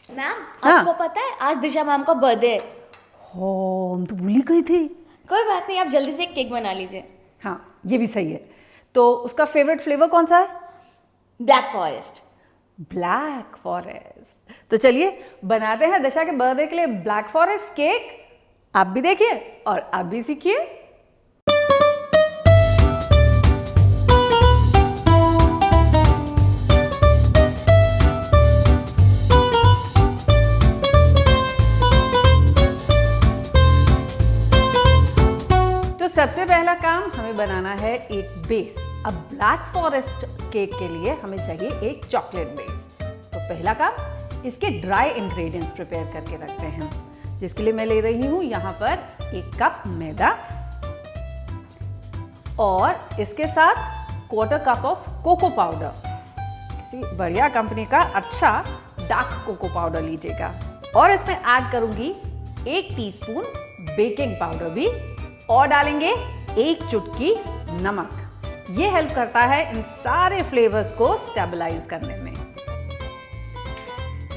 Ma'am, हाँ। आपको पता है आज दिशा मैम का बर्थडे है। हो, हम तो भूल ही गई थी। कोई बात नहीं, आप जल्दी से एक केक बना लीजिए। हाँ, ये भी सही है। तो उसका फेवरेट फ्लेवर कौन सा है? Black forest. Black forest. तो चलिए बनाते हैं दिशा के बर्थडे के लिए ब्लैक फॉरेस्ट केक। आप भी देखिए और आप भी सीखिए। तो सबसे पहला काम हमें बनाना है एक बेस। अब ब्लैक फॉरेस्ट केक के लिए हमें चाहिए एक चॉकलेट बेस। तो पहला काम, इसके ड्राई इंग्रेडिएंट्स प्रिपेयर करके रखते हैं, जिसके लिए मैं ले रही हूँ यहाँ पर 1 कप मैदा और इसके साथ 1/4 कप ऑफ कोको पाउडर। किसी बढ़िया कंपनी का अच्छा डार्क कोको पाउडर लीजिएगा। और इसमें ऐड करूंगी 1 टीस्पून बेकिंग पाउडर भी, और डालेंगे 1 चुटकी नमक। ये हेल्प करता है इन सारे फ्लेवर्स को स्टेबलाइज करने में।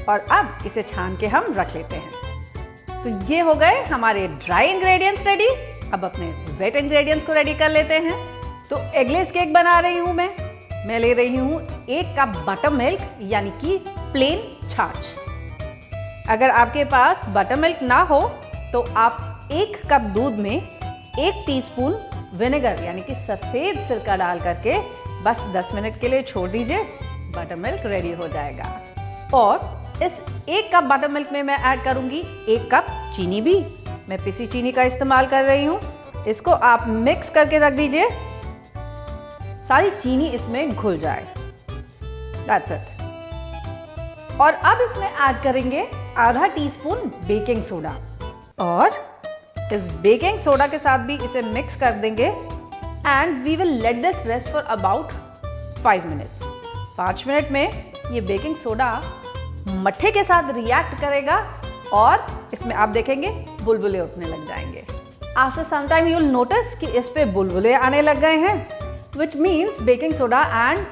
और अब इसे छान के हम रख लेते हैं। तो ये हो गए हमारे ड्राई इंग्रेडिएंट्स रेडी। अब अपने वेट इंग्रेडिएंट्स को रेडी कर लेते हैं। तो एगलेस केक बना रही हूं मैं ले रही हूं 1 कप बटर मिल्क, यानी कि प्लेन छाछ। अगर आपके पास बटर मिल्क ना हो तो आप 1 कप दूध में 1 टीस्पून विनेगर यानी कि सफ़ेद सिरका डाल करके बस 10 मिनट के लिए छोड़ दीजिए। बटर मिल्क रेडी हो जाएगा। और इस 1 कप बटर मिल्क में मैं ऐड करूंगी 1 कप चीनी भी। मैं पिसी चीनी का इस्तेमाल कर रही हूँ। इसको आप मिक्स करके रख दीजिए, सारी चीनी इसमें घुल जाए। That's it. और अब इसमें ऐड करेंगे आधा टीस्पून बेकिंग सोडा, और इस बेकिंग सोडा के साथ भी इसे मिक्स कर देंगे। And we will let this rest for about 5 minutes. 5 minute में ये बेकिंग सोडा मट्ठे के साथ रिएक्ट करेगा और इसमें आप देखेंगे बुलबुले उठने लग जाएंगे। After some time you will notice कि इस पे बुलबुले आने लग गए हैं, which means baking soda and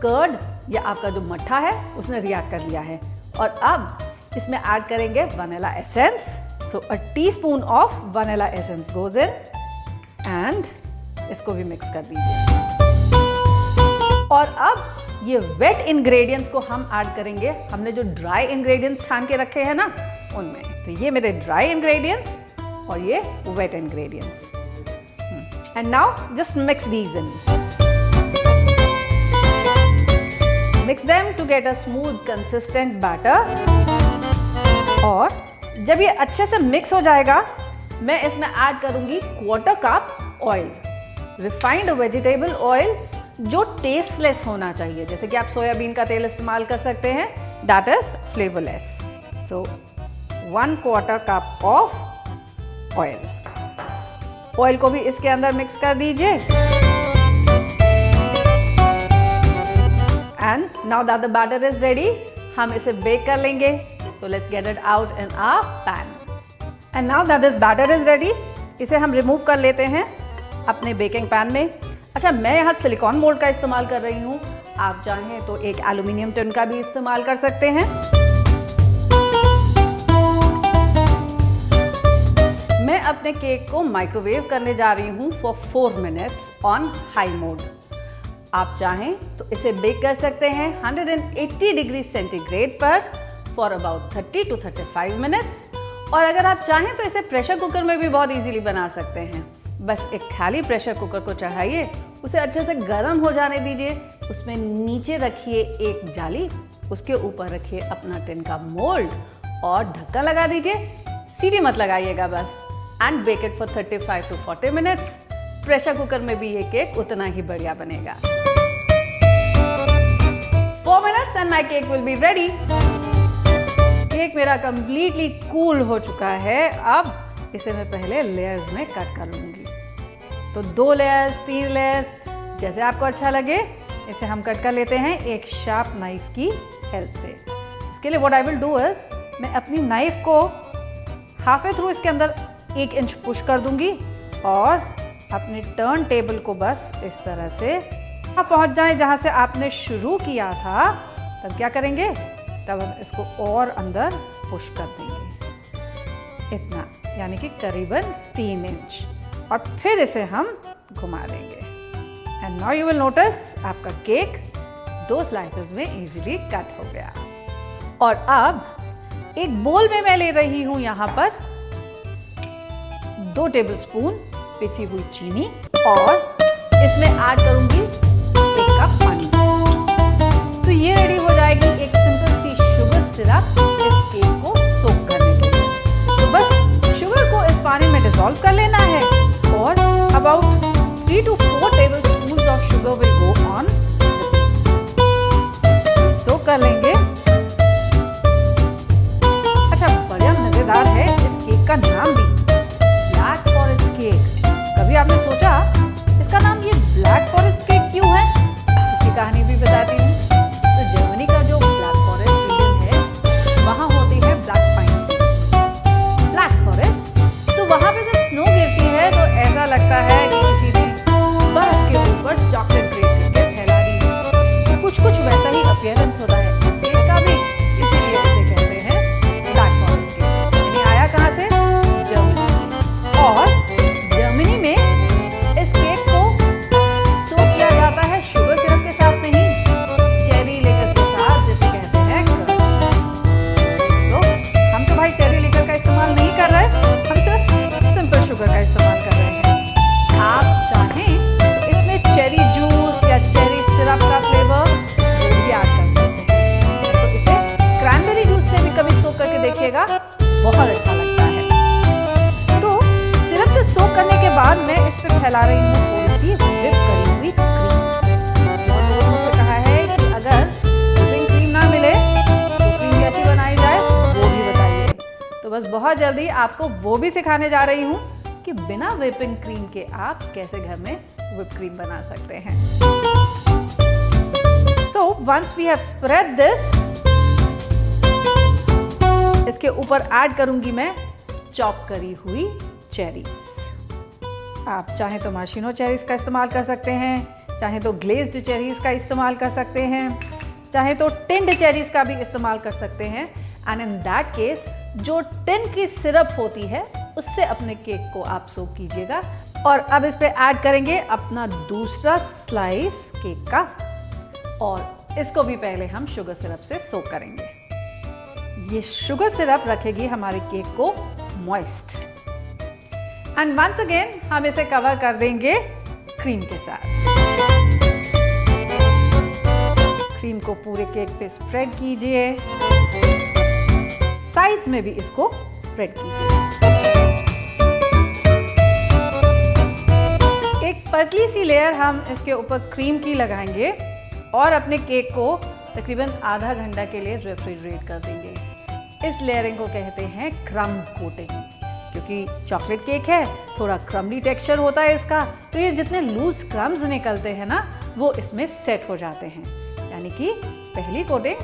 curd या आपका जो मट्ठा है उसने रिएक्ट कर लिया है। और अब इसमें ऐड करेंगे vanilla essence. So a teaspoon of vanilla essence goes in and इसको भी मिक्स कर दीजिए। और अब ये वेट इंग्रेडिएंट्स को हम ऐड करेंगे। हमने जो ड्राई इंग्रेडिएंट्स छान के रखे हैं ना उनमें। तो ये मेरे ड्राई इंग्रेडिएंट्स और ये wet ingredients. And now just mix these in. Mix them to get a smooth consistent batter. और जब ये अच्छे से मिक्स हो जाएगा, मैं इसमें ऐड करूंगी 1/4 cup oil, refined vegetable oil, जो टेस्टलेस होना चाहिए। जैसे कि आप सोयाबीन का तेल इस्तेमाल कर सकते हैं, that is flavourless. So 1/4 cup of oil. Oil को भी इसके अंदर मिक्स कर दीजिए। And now that the batter is ready, हम इसे बेक कर लेंगे। So let's get it out in our pan. And now that this batter is ready, इसे हम रिमूव कर लेते हैं अपने बेकिंग पैन में। अच्छा, मैं यहाँ सिलिकॉन मोल्ड का इस्तेमाल कर रही हूँ। आप चाहें तो एक एल्यूमिनियम टिन का भी इस्तेमाल कर सकते हैं। मैं अपने केक को माइक्रोवेव करने जा रही हूँ for 4 minutes on high mode. आप चाहें तो इसे बेक कर सकते हैं 180 डिग्री सेंटीग्रेड पर फॉर अबाउट 30 to 35 मिनट्स। और अगर आप चाहें तो इसे प्रेशर कुकर में भी बहुत इजीली बना सकते हैं। बस एक खाली प्रेशर कुकर को चढ़ाइए, उसे अच्छे से गर्म हो जाने दीजिए। उसमें नीचे रखिए एक जाली, उसके ऊपर रखिए अपना टिन का मोल्ड और ढक्कन लगा दीजिए। सीटी मत लगाइएगा बस। And bake it for 35 to 40 minutes. Pressure cooker में भी ये केक उतना ही बढ़िया बनेगा। 4 minutes and my cake will be ready. Cake मेरा कंप्लीटली कूल हो चुका है। अब इसे मैं पहले लेयर्स में कट कर लूँगी। तो 2 लेयर्स, 3 लेयर्स, जैसे आपको अच्छा लगे इसे हम कट कर लेते हैं एक शार्प नाइफ की हेल्प से। उसके लिए what I will do is, मैं अपनी नाइफ को हाफ वे थ्रू इसके अंदर 1 इंच पुश कर दूंगी और अपने टर्न टेबल को बस इस तरह से आप पहुंच जाएं जहां से आपने शुरू किया था। तब क्या करेंगे, तब हम इसको और अंदर पुश कर देंगे, इतना, यानी कि करीबन 3 इंच, और फिर इसे हम घुमा देंगे। And now you will notice आपका केक 2 स्लाइसेस में इजीली कट हो गया। और अब एक बोल में मैं ले रही हूं यहां पर 2 टेबलस्पून पिसी हुई चीनी और इसमें ऐड करूंगी 1 कप पानी। तो ये रेडी हो जाएगी एक सिंपल सी शुगर सिरप इस केक को सोक करने के लिए। तो बस शुगर को इस पानी में डिसॉल्व कर लेना है और about 3 to 4 tablespoons of sugar will go on। सोक कर लेंगे। अच्छा, बड़ा मजेदार है इस केक का नाम भी, ब्लैक फॉरेस्ट केक। कभी आपने सोचा इसका नाम ये ब्लैक फॉरेस्ट केक क्यों है? इसकी कहानी भी बताती हूँ। तो जर्मनी का जो ब्लैक फॉरेस्ट रीजन है, वहाँ होती है ब्लैक पाइन, ब्लैक फॉरेस्ट। तो वहाँ पे जब स्नो गिरती है तो ऐसा लगता है कि किसी ने बर्फ के ऊपर चॉकलेट ग्रेट करके फैला दी है। कुछ वैसा ही अपीयरेंस होता है केक का भी, इसीलिए इसे कहते हैं ब्लैक फॉरेस्ट केक। ये आया कहाँ से? जर्मनी। और जर्मनी में इस केक को सोक किया जाता है शुगर सिरप के साथ नहीं, चेरी लेकर के साथ, जिसे कहते हैं क्रंच। तो हम तो भाई चेरी लेकर का इस्तेमाल नहीं कर रहे, हम सिर्फ सिंपल शुगर का इस्तेमाल कर रहे हैं। आप चाहें तो इसमें चेरी जूस या चेरी सिरप का फ्लेवर भी ऐड कर सकते हैं। तो इसे क्रैनबेरी जूस से भी कभी सोक करके देखिएगा, बहुत अच्छा लगता है। तो सिरप से सोक करने के बाद मैं इस पर फैला रही हूँ थोड़ी सी व्हिप करी हुई क्रीम। बहुत लोगों ने मुझसे कहा है कि अगर व्हिपिंग क्रीम ना मिले तो क्रीम कैसे बनाई जाए, वो भी बताइए। तो बस बहुत जल्दी आपको वो भी सिखाने जा रही हूँ कि बिना व्हिपिंग क्रीम के आप कैसे घर में व्हिप क्रीम बना सकते हैं। So once we have spread this, इसके ऊपर ऐड करूंगी मैं चॉप करी हुई चेरीज। आप चाहें तो मार्शिनो चेरीज का इस्तेमाल कर सकते हैं, चाहें तो ग्लेज्ड चेरीज का इस्तेमाल कर सकते हैं, चाहें तो टिन्ड चेरीज का भी इस्तेमाल कर सकते हैं। एंड इन दैट केस जो टिन की सिरप होती है उससे अपने केक को आप सोक कीजिएगा। और अब इस पे ऐड करेंगे अपना दूसरा स्लाइस केक का, और इसको भी पहले हम शुगर सिरप से सोक करेंगे। ये शुगर सिरप रखेगी हमारे केक को मॉइस्ट। एंड वंस अगेन हम इसे कवर कर देंगे क्रीम के साथ। क्रीम को पूरे केक पे स्प्रेड कीजिए, साइड्स में भी इसको स्प्रेड कीजिए। एक पतली सी लेयर हम इसके ऊपर क्रीम की लगाएंगे और अपने केक को तकरीबन आधा घंटा के लिए रेफ्रिजरेट कर देंगे। इस लेयरिंग को कहते हैं क्रम कोटिंग, क्योंकि चॉकलेट केक है, थोड़ा क्रम्बली टेक्सचर होता है इसका, तो ये जितने लूज क्रम्स निकलते हैं ना वो इसमें सेट हो जाते हैं, यानी कि पहली कोटिंग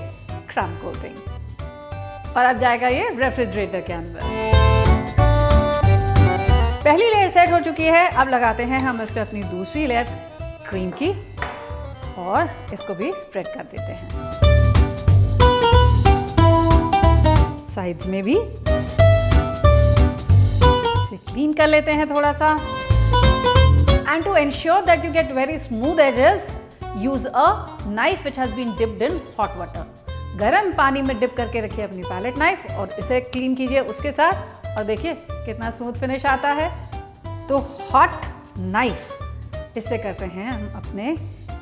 क्रम कोटिंग। और अब जाएगा ये रेफ्रिजरेटर के अंदर। पहली लेयर सेट हो चुकी है, अब लगाते हैं हम इस पर अपनी दूसरी लेयर क्रीम की और इसको भी स्प्रेड कर देते हैं। साइड्स में भी इसे क्लीन कर लेते हैं थोड़ा सा। And to ensure that you get very smooth edges, use a knife which has been dipped in hot water. गर्म पानी में डिप करके रखिए अपनी पैलेट नाइफ और इसे क्लीन कीजिए उसके साथ, और देखिए कितना स्मूथ फिनिश आता है। तो हॉट नाइफ, इससे करते हैं हम अपने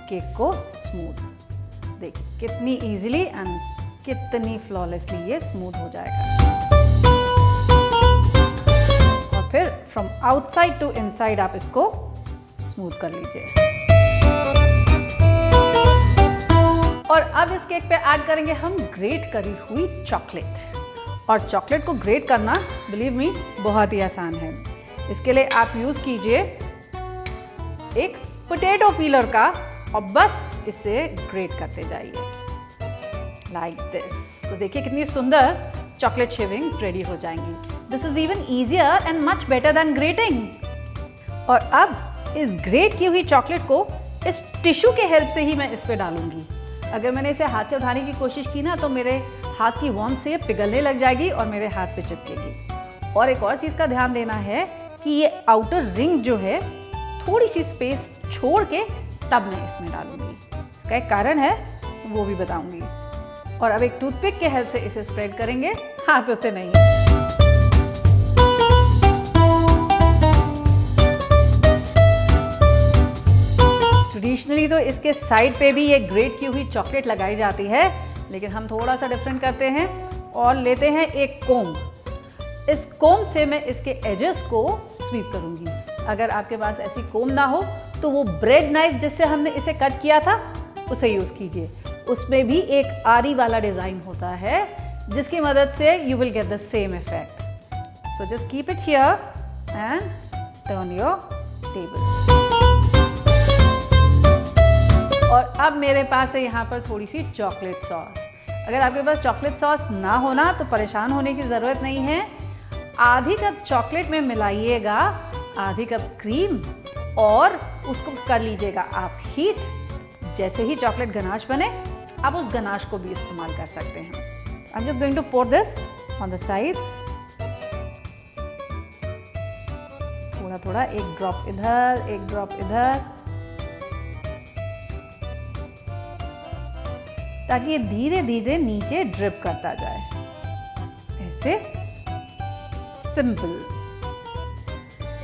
केक को स्मूथ। देखिए कितनी इजीली एंड कितनी फ्लॉलेसली ये स्मूथ हो जाएगा। और फिर फ्रॉम आउटसाइड टू इनसाइड आप इसको स्मूथ कर लीजिए। और अब इस केक पे ऐड करेंगे हम ग्रेट करी हुई चॉकलेट। और चॉकलेट को ग्रेट करना बिलीव मी बहुत ही आसान है। इसके लिए आप यूज कीजिए एक पोटैटो पीलर का और बस इसे ग्रेट करते जाइए लाइक दिस। तो देखिए कितनी सुंदर चॉकलेट शेविंग्स रेडी हो जाएंगी। This is even easier and much better than grating. और अब इस ग्रेट की हुई चॉकलेट को इस टिश्यू के हेल्प से ही मैं इस पे डालूंगी। अगर मैंने इसे हाथ से उठाने की कोशिश की ना तो मेरे हाथ की वार्म से ये पिघलने लग जाएगी और मेरे हाथ पे चिपकेगी। और एक और चीज़ का ध्यान देना है कि ये आउटर रिंग जो है थोड़ी सी स्पेस छोड़ के तब मैं इसमें डालूंगी। इसका एक कारण है, वो भी बताऊंगी। और अब एक टूथपिक के हेल्प से इसे स्प्रेड करेंगे, हाथों से नहीं। ट्रेडिशनली तो इसके साइड पे भी ये ग्रेट की हुई चॉकलेट लगाई जाती है, लेकिन हम थोड़ा सा डिफरेंट करते हैं और लेते हैं एक कोम्ब। इस कोम्ब से मैं इसके एजेस को स्वीप करूंगी। अगर आपके पास ऐसी कोम्ब ना हो तो वो ब्रेड नाइफ जिससे हमने इसे कट किया था उसे यूज कीजिए। उसमें भी एक आरी वाला डिजाइन होता है जिसकी मदद से you will get the same effect. So just keep it here and turn your table. और अब मेरे पास है यहाँ पर थोड़ी सी चॉकलेट सॉस। अगर आपके पास चॉकलेट सॉस ना होना तो परेशान होने की ज़रूरत नहीं है। आधी कप चॉकलेट में मिलाइएगा आधी कप क्रीम और उसको कर लीजिएगा आप हीट। जैसे ही चॉकलेट गनाश बने आप उस गनाश को भी इस्तेमाल कर सकते हैं। I am just going to pour this on the side, थोड़ा थोड़ा, एक ड्रॉप इधर एक ड्रॉप इधर, ताकि ये धीरे धीरे नीचे ड्रिप करता जाए। ऐसे सिंपल।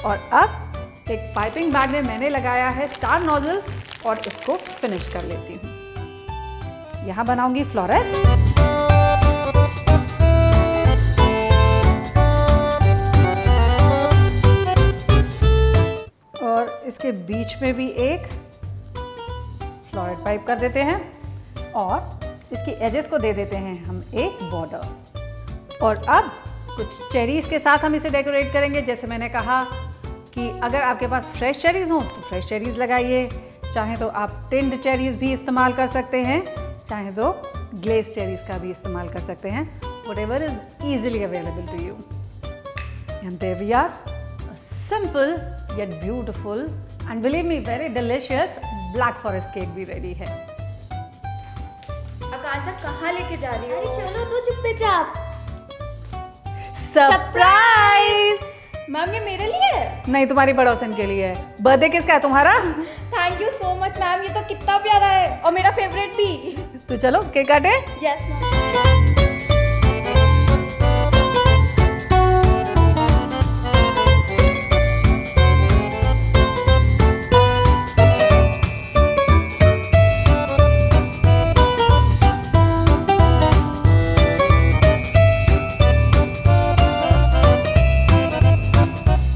और अब एक पाइपिंग बैग में मैंने लगाया है स्टार नोजल और इसको फिनिश कर लेती हूँ। यहाँ बनाऊंगी फ्लोरेट। और इसके बीच में भी एक फ्लोरेट पाइप कर देते हैं और इसकी एजेस को दे देते हैं हम एक बॉर्डर। और अब कुछ चेरीज के साथ हम इसे डेकोरेट करेंगे। जैसे मैंने कहा कि अगर आपके पास फ्रेश चेरीज हो तो फ्रेश चेरीज लगाइए, चाहे तो आप टिंड चेरीज भी इस्तेमाल कर सकते हैं, चाहे तो ग्लेज चेरीज का भी इस्तेमाल कर सकते हैं। whatever is easily available to you. And there we are, a simple yet beautiful and believe me very delicious Black Forest cake भी ready है। आकांक्षा कहाँ लेके जा रही हो? अरे चलो तो चुप्पे चाप। सरप्राइज! मैम ये मेरे लिए है? नहीं, तुम्हारी पड़ोसन के लिए है। बर्थडे किसका है तुम्हारा? Thank you so much ma'am, ये तो कितना प्यारा है और मेरा फेवरेट भी। तो चलो केक काटे। Yes ma'am.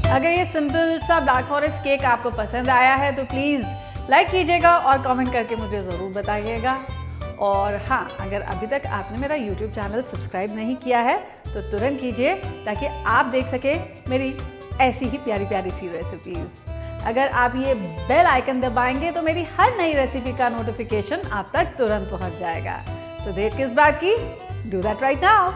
अगर ये सिंपल सा ब्लैक फॉरेस्ट केक आपको पसंद आया है तो प्लीज़ लाइक कीजिएगा और कमेंट करके मुझे ज़रूर बताइएगा। और हाँ, अगर अभी तक आपने मेरा YouTube चैनल सब्सक्राइब नहीं किया है तो तुरंत कीजिए ताकि आप देख सके मेरी ऐसी ही प्यारी प्यारी सी रेसिपीज़। अगर आप ये बेल आइकन दबाएंगे तो मेरी हर नई रेसिपी का नोटिफिकेशन आप तक तुरंत पहुंच जाएगा। तो देर किस बात की, डू दैट राइट नाउ।